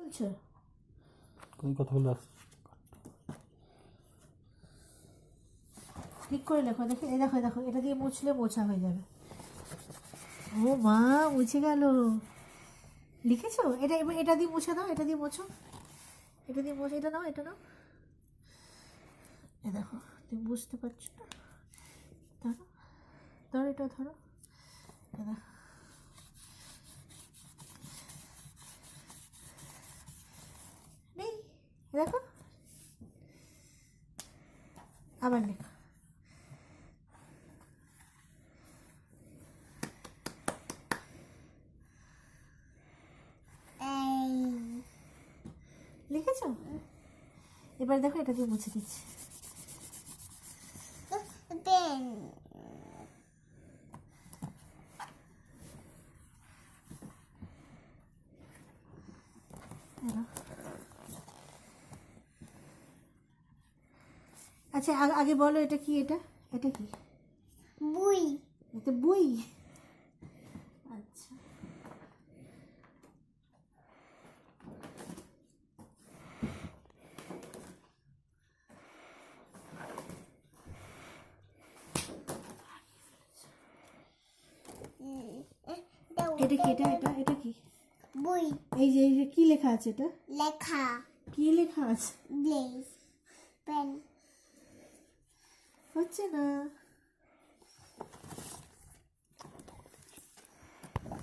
আচ্ছা কোন কথাগুলো ঠিক করে লেখো। দেখো এই দেখো দেখো, এটা দিয়ে মুছলে মোছা হয়ে যাবে। ও মা, মুছে গেল। লিখেছো এটা? এবার এটা দিয়ে মুছে দাও, এটা দিয়ে মোছো, এটা দিয়ে মোছো। এটা নাও, এটা নাও। এ দেখো, তুমি বুঝতে পারছো না? ধরো ধরো, এটা ধরো। এ দেখো, নেই। দেখো, আবার লেখো। লিখেছো? এবার দেখো, এটা দিয়ে মুছে দিচ্ছি। আচ্ছা আগে বলো, এটা কি? এটা এটা কি? বই। এটা বই? আচ্ছা, এটা কি? এটা কি? বই। এই যে কি লেখা আছে? এটা লেখা। কি লেখা আছে? Blaze pen. হচ্ছে না।